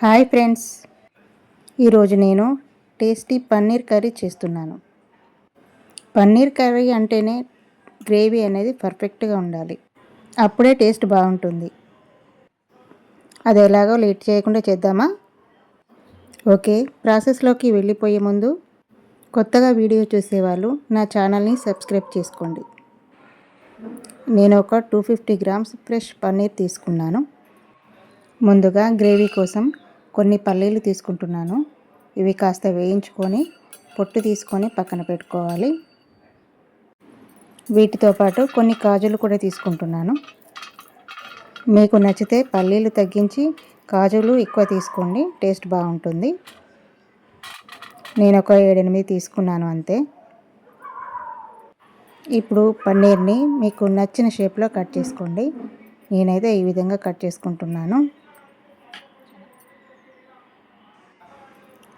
Hi friends, ఈరోజు నేను tasty paneer curry చేస్తున్నాను. పన్నీర్ కర్రీ అంటేనే గ్రేవీ అనేది పర్ఫెక్ట్గా ఉండాలి. అప్పుడే టేస్ట్ బాగుంటుంది. అది ఎలాగో లేట్ చేయకుండా చేద్దామా? ఓకే, ప్రాసెస్లోకి వెళ్ళిపోయే ముందు కొత్తగా వీడియో చూసేవాళ్ళు నా ఛానల్ని సబ్స్క్రైబ్ చేసుకోండి. నేను ఒక 250 గ్రామ్స్ ఫ్రెష్ పన్నీర్ తీసుకున్నాను. ముందుగా గ్రేవీ కోసం కొన్ని పల్లీలు తీసుకుంటున్నాను. ఇవి కాస్త వేయించుకొని పొట్టు తీసుకొని పక్కన పెట్టుకోవాలి. వీటితో పాటు కొన్ని కాజులు కూడా తీసుకుంటున్నాను. మీకు నచ్చితే పల్లీలు తగ్గించి కాజులు ఎక్కువ తీసుకోండి, టేస్ట్ బాగుంటుంది. నేను ఒక 7-8 తీసుకున్నాను అంతే. ఇప్పుడు పన్నీర్ని మీకు నచ్చిన షేప్లో కట్ చేసుకోండి. నేనైతే ఈ విధంగా కట్ చేసుకుంటున్నాను.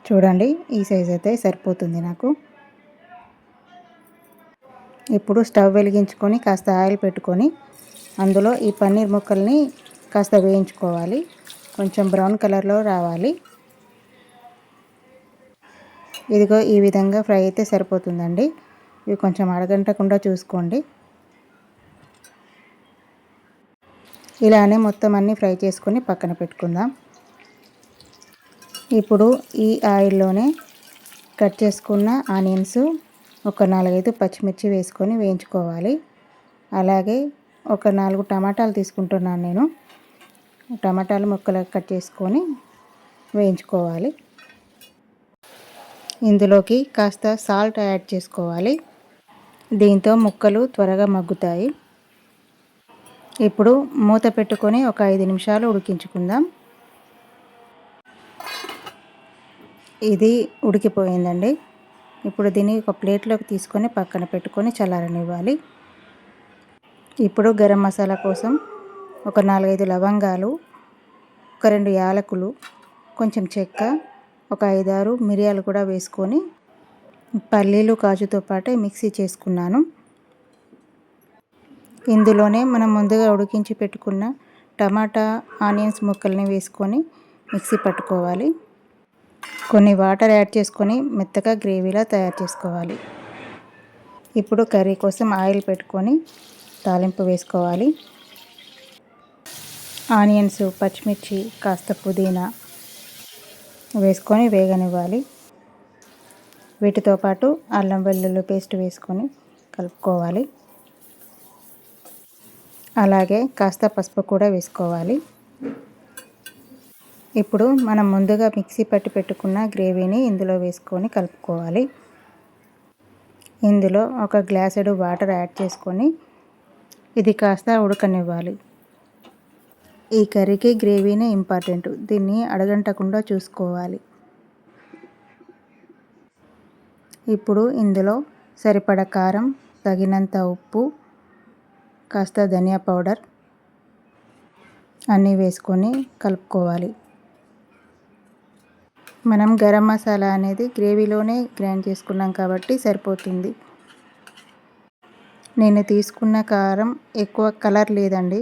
చూడండి, ఈ సైజ్ అయితే సరిపోతుంది నాకు. ఇప్పుడు స్టవ్ వెలిగించుకొని కాస్త ఆయిల్ పెట్టుకొని అందులో ఈ పన్నీర్ ముక్కల్ని కాస్త వేయించుకోవాలి. కొంచెం బ్రౌన్ కలర్లో రావాలి. ఇదిగో ఈ విధంగా ఫ్రై అయితే సరిపోతుందండి. ఇవి కొంచెం అడగంటకుండా చూసుకోండి. ఇలానే మొత్తం అన్నీ ఫ్రై చేసుకొని పక్కన పెట్టుకుందాం. ఇప్పుడు ఈ ఆయిల్లోనే కట్ చేసుకున్న ఆనియన్స్, ఒక 4-5 పచ్చిమిర్చి వేసుకొని వేయించుకోవాలి. అలాగే ఒక 4 టమాటాలు తీసుకుంటున్నాను నేను. టమాటాలు ముక్కలు కట్ చేసుకొని వేయించుకోవాలి. ఇందులోకి కాస్త సాల్ట్ యాడ్ చేసుకోవాలి. దీంతో ముక్కలు త్వరగా మగ్గుతాయి. ఇప్పుడు మూత పెట్టుకొని ఒక 5 నిమిషాలు ఉడికించుకుందాం. ఇది ఉడికిపోయిందండి. ఇప్పుడు దీన్ని ఒక ప్లేట్లోకి తీసుకొని పక్కన పెట్టుకొని చల్లారనివ్వాలి. ఇప్పుడు గరం మసాలా కోసం ఒక 4-5 లవంగాలు, ఒక 2 యాలకులు, కొంచెం చెక్క, ఒక 5-6 మిరియాలు కూడా వేసుకొని పల్లీలు కాజుతో పాటే మిక్సీ చేసుకున్నాను. ఇందులోనే మనం ముందుగా ఉడికించి పెట్టుకున్న టమాటా ఆనియన్స్ ముక్కల్ని వేసుకొని మిక్సీ పట్టుకోవాలి. కొన్ని వాటర్ యాడ్ చేసుకొని మెత్తగా గ్రేవీలా తయారు చేసుకోవాలి. ఇప్పుడు కర్రీ కోసం ఆయిల్ పెట్టుకొని తాలింపు వేసుకోవాలి. ఆనియన్స్, పచ్చిమిర్చి, కాస్త పుదీనా వేసుకొని వేగనివ్వాలి. వీటితో పాటు అల్లం వెల్లుల్లి పేస్ట్ వేసుకొని కలుపుకోవాలి. అలాగే కాస్త పసుపు కూడా వేసుకోవాలి. ఇప్పుడు మనం ముందుగా మిక్సీ పట్టి పెట్టుకున్న గ్రేవీని ఇందులో వేసుకొని కలుపుకోవాలి. ఇందులో ఒక గ్లాసెడు వాటర్ యాడ్ చేసుకొని ఇది కాస్త ఉడకనివ్వాలి. ఈ కర్రీకి గ్రేవీనే ఇంపార్టెంట్. దీన్ని అడగంటకుండా చూసుకోవాలి. ఇప్పుడు ఇందులో సరిపడ కారం, తగినంత ఉప్పు, కాస్త ధనియా పౌడర్ అన్నీ వేసుకొని కలుపుకోవాలి. మనం గరం మసాలా అనేది గ్రేవీలోనే గ్రైండ్ చేసుకున్నాం కాబట్టి సరిపోతుంది. నేను తీసుకున్న కారం ఎక్కువ కలర్ లేదండి,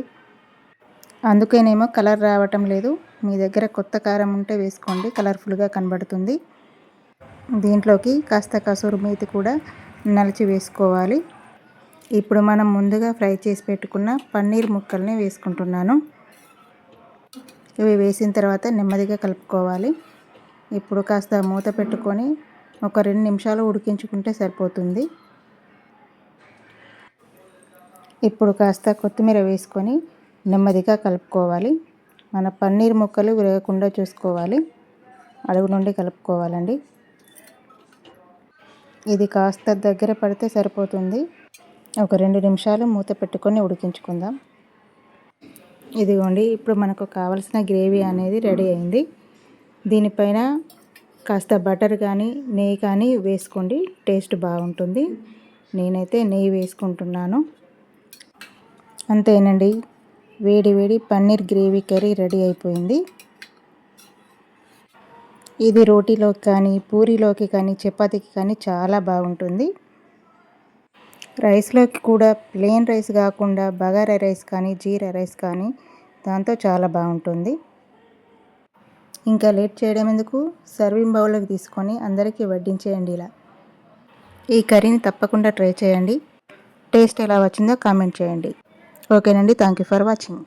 అందుకేనేమో కలర్ రావటం లేదు. మీ దగ్గర కొత్త కారం ఉంటే వేసుకోండి, కలర్ఫుల్గా కనబడుతుంది. దీంట్లోకి కాస్త కసూరి మేతి కూడా నలిచి వేసుకోవాలి. ఇప్పుడు మనం ముందుగా ఫ్రై చేసి పెట్టుకున్న పన్నీర్ ముక్కల్ని వేసుకుంటున్నాను. ఇవి వేసిన తర్వాత నెమ్మదిగా కలుపుకోవాలి. ఇప్పుడు కాస్త మూత పెట్టుకొని ఒక 2 నిమిషాలు ఉడికించుకుంటే సరిపోతుంది. ఇప్పుడు కాస్త కొత్తిమీర వేసుకొని నెమ్మదిగా కలుపుకోవాలి. మన పన్నీర్ ముక్కలు విరగకుండా చూసుకోవాలి. అడుగు నుండి కలుపుకోవాలండి. ఇది కాస్త దగ్గర పడితే సరిపోతుంది. ఒక 2 నిమిషాలు మూత పెట్టుకొని ఉడికించుకుందాం. ఇదిగోండి, ఇప్పుడు మనకు కావలసిన గ్రేవీ అనేది రెడీ అయింది. దీనిపైన కాస్త బటర్ కానీ నెయ్యి కానీ వేసుకోండి, టేస్ట్ బాగుంటుంది. నేనైతే నెయ్యి వేసుకుంటున్నాను. అంతేనండి, వేడి వేడి పన్నీర్ గ్రేవీ కర్రీ రెడీ అయిపోయింది. ఇది రోటీలోకి కానీ, పూరీలోకి కానీ, చపాతీకి కానీ చాలా బాగుంటుంది. రైస్లోకి కూడా ప్లెయిన్ రైస్ కాకుండా బగారా రైస్ కానీ, జీరా రైస్ కానీ దాంతో చాలా బాగుంటుంది. ఇంకా లేట్ చేయడం ఎందుకు, సర్వింగ్ బౌల్లోకి తీసుకొని అందరికీ వడ్డించేయండి. ఇలా ఈ కర్రీని తప్పకుండా ట్రై చేయండి. టేస్ట్ ఎలా వచ్చిందో కామెంట్ చేయండి. ఓకేనండి, థ్యాంక్ యూ ఫర్ వాచింగ్.